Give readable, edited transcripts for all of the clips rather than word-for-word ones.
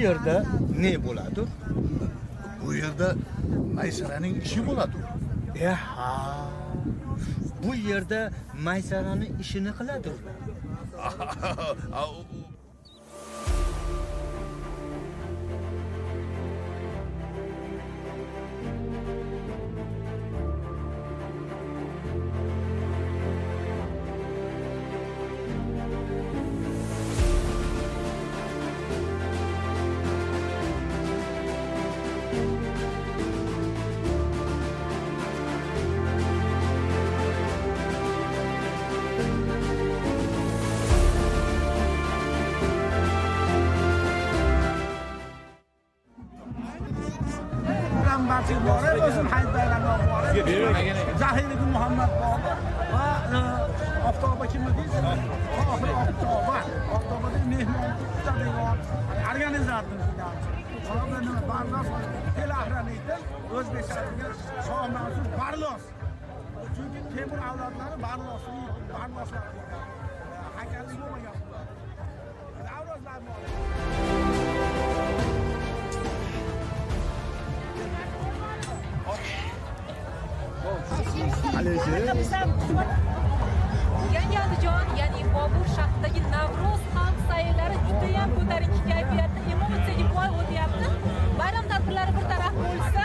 yerda ne bo'ladi? Bu yerda Maysaraning ishi bo'ladi. Ha. Bu yerda Maysaraning ishini qiladirlar. Özüm Hayit Bayramı var. Zahiri Gün Muhammed var. Ve Aftab'a kim ödeyiz? Aftab'a. Aftab'da mehman tabi var. Organizatör. Sonra Barlos telahraniydi. Özbekistan'da Şah Mansur Barlos. Çünkü Temur avlatları Barloslar. Hakerlik olmayan. Avrozlar var. Yangi Andijon, ya'ni Bobur shahridagi Navro'z xalq sayllari juda ham ko'tarinki kayfiyatda, emotsiyaga boy o'tyapti. Bayram tadbirlari bir taraf bo'lsa,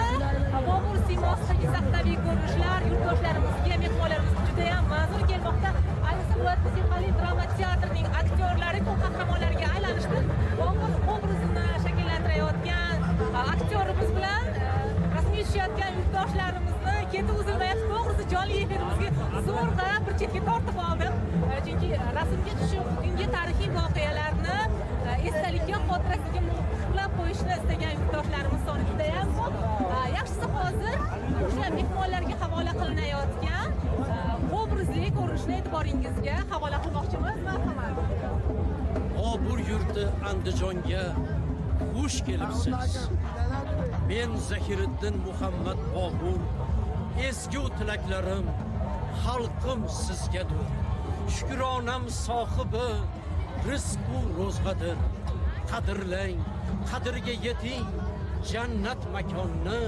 Bobur siymosidagi zaxtaviy ko'rinishlar yurtdoshlarimizga, mehmonlarimizga juda ham manzur kelmoqda. Ayniqsa Murat musiqali drama teatrining aktyorlari qahramonlarga aylanishdi. Bobur obrazini shakllantirayotgan aktyorimiz bilan rasmiy tushayotgan yurtdoshlarimizni keti uzilmayapti. To'g'risi jonli efirimizga zo'rg'a bir chetga tortib oldim. Chunki rasmga tushib bugungi tarixiy voqealarni esdalikka, xotirasiga muhrlab qo'yishni istagan yurtdoshlarimiz soni juda ham ko'p. Yaxshisi hozir o'sha mehmonlarga havola qilinayotgan obrazli ko'rinishni e'tiboringizga havola qilmoqchimiz. Marhamat. Bobur yurti Andijonga xush kelibsiz. Men Zahiriddin Muhammad Bobur. Ezgu tilaklarim xalqim sizgadir. Shukronam sohibi rizq u ro'zg'adir. Qadrlang, qadriga yeting, jannat makonni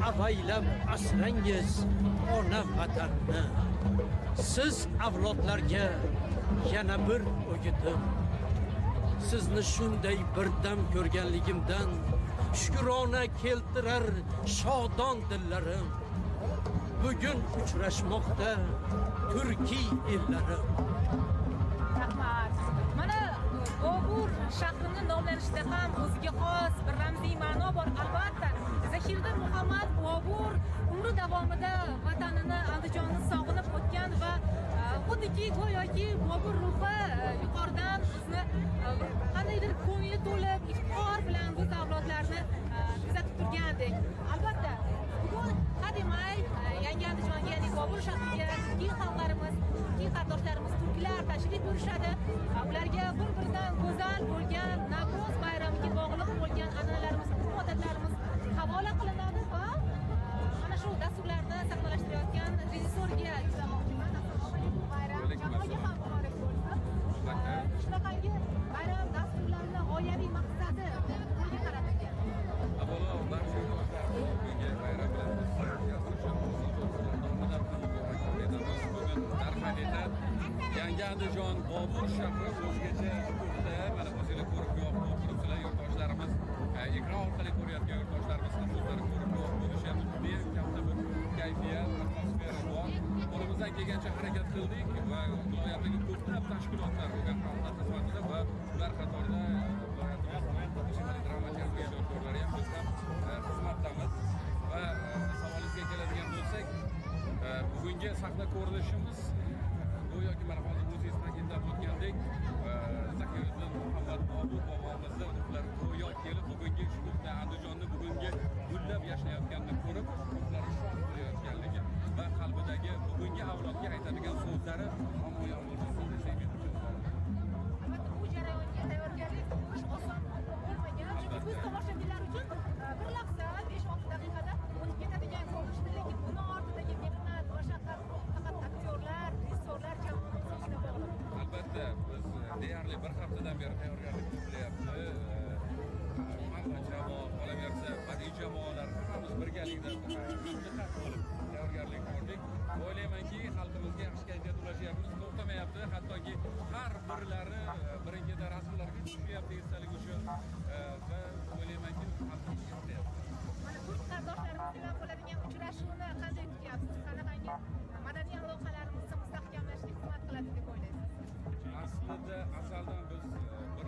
avaylab asrangiz ona vatanni. Siz avlodlarga yana bir o'gidim. Sizni shunday birdam ko'rganligimdan shukrona keltirar shodon dillarim. Bugün uchrashmoqda Turkiy ellarim. Rahmat. Mana Bobur shahrining nomlanishida ham o'ziga xos bir ramziy ma'no bor. Albatta, Zahiriddin Muhammad Bobur umri davomida vatanini, Andijonni sog'inib o'tgan va xuddiki go'yoki Bobur ruhi yuqoridan bizni qandaydir ko'ngli to'lib, iftixor bilan bu avlodlarni kuzatib turgandek. Albatta, bugun hademay Yangi Andijonga, ya'ni Bobur shahriga turkiy xalqlarimiz, turkiy qardoshlarimiz, turklar tashrif buyurishadi. Ularga bir-biridan go'zal bo'lgan Navro'z bayramiga bog'liq bo'lgan an'analarimiz, odatlarimiz havola qilinadi va mana shu dasturlarni sahnalashtirayotgan rejissyorga yuzamoqchiman. Assalomu alaykum bayram. Jamoaga ham muborak bo'lsin. Shunaqangi bayram dasturlarini g'oyaviy maqsadi nega qaratilgan? Avvalo barcha yurtdoshlarimiz bugungi bayram bilan darhaqiqat Yangi Andijon Bobur shahri o'zgacha turibdi. Mana o'zinglar ko'rib guvoh bo'lib turibsizlar yurtdoshlarimiz. Ekran orqali ko'rayotgan yurtdoshlarimiz ham o'zlari ko'rib guvoh bo'lishyapti. Juda katta bir kayfiyat, atmosfera bor. Qo'limizdan kelgancha harakat qildik va viloyatdagi ko'plab tashkilotlar bo'lgan xalqlar xizmatida va ular qatorida drama teatri ijodkorlari ham biz ham xizmatdamiz. Va savolingizga keladigan bo'lsak, bugungi sahna ko'rinishimiz go'yoki mana hozir o'zingiz ta'kidlab o'tgandek, Zahiriddin Muhammad Bobur bobomizni ular go'yo kelib bugungi shu Andijonni bugungi gullab yashayotganini ko'rib, ko'plari shod bo'layotganligi va qalbidagi bugungi avlodga aytadigan so'zlari namoyon bo'lsin desak Bu jarayonga tayyorgarlik ko'rish oson bo'lmagan. Chunki biz tomoshabinlar uchun bir lahza 5-6 daqiqada unib ketadigan ko'rinishda, lekin buni ortidagi mehnat, mashaqqat faqat aktyorlar, rejissyorlar jamoasi o'zida bog'liq. Albatta, biz deyarli bir haftadan beri tayyorgarlik qilyapti. harbiy jamoalar hammamiz birgalikda hamjihat bo'lib tayyorgarlik ko'rdik. O'ylaymanki, xalqimizga yaxshi kayfiyat ulashyapmiz, to'xtamayapti. Hattoki har birlari birinchida rasmlarga tushyapti esdalik uchun va o'ylaymanki, xalqimiz yoqyapti. Mana turk qardoshlarimiz bilan bo'ladigan uchrashuvni qanday kutyapsiz? Qanaqangi madaniy aloqalarimizni mustahkamlashga xizmat qiladi deb o'ylaysiz? Aslida azaldan biz bir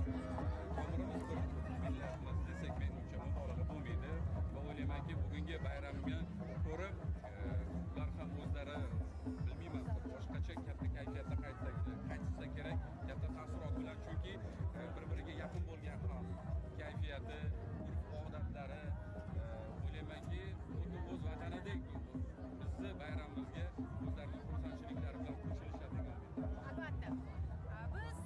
tomirimiz bir millatimiz desak menimcha mubolag'a bo'lmaydi va o'ylaymanki bugungi bayramga ko'rib ular ham o'zlari bilmayman boshqacha katta kayfiyatda qaytsa kerak, katta taassurot bilan, chunki bir-biriga yaqin bo'lgan xalq kayfiyati, urf-odatlari o'ylaymanki xuddi o'z vatanidek bizni bayramimizga o'zlarining xursandchiliklari bilan qo'shilishadi. Albatta. Biz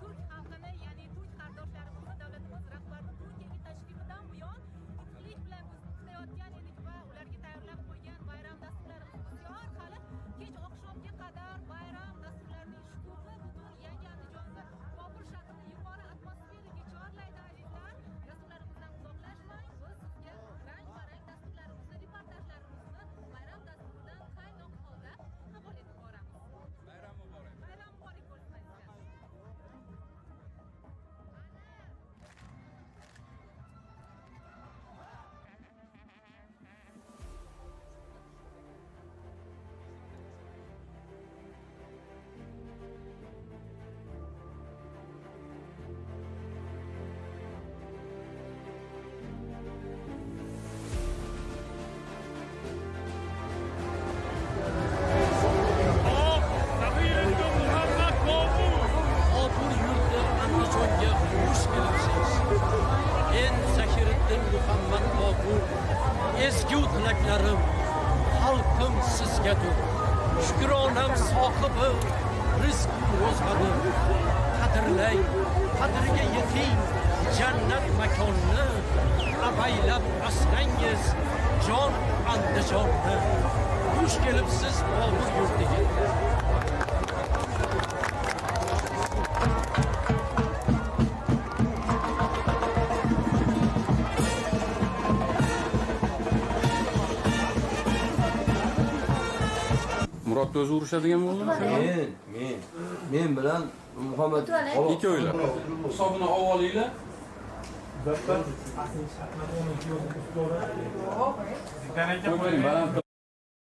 turk xalqini, ya'ni turk qardoshlarimizni davlatimiz rahbarining Turkiyaga tashrifidan buyon iqtiqlik bilan kutayotgan edik va ularga tayyorlab qo'ygan bayram dasturlarimiz bisyor. Hali kech oqshomga qadar bayram dasturlarining shukuhi butun yangi Andijonda Bobur shahrini yuqori atmosferaga chorlaydi azizlar. Dasturlarimizdan uzoqlashmang. Biz sizga rang-barang dasturlarimizni, reportajlarimizni bayram dasturidan qaynoq holda qabul etib boramiz. Bayram muborak. Bayram muborak bo'lsin azizlar. Bobur yurti Andijonga xush kelibsiz. Men Zahiriddin Muhammad Bobur, ezgu tilaklarim xalqim sizgadir. Shukronam sohibi, rizq ro'zg'arim. Qadrlang, qadriga yeting jannat makonni. Avaylab asrangiz jon Andijonni. Xush kelibsiz Bobur yurtiga. Murodni o'zi urishadigan bo'ldimi? Men bilan Muhammad Ikkovinglar. Hisobini olinglar. Qo'ying, baland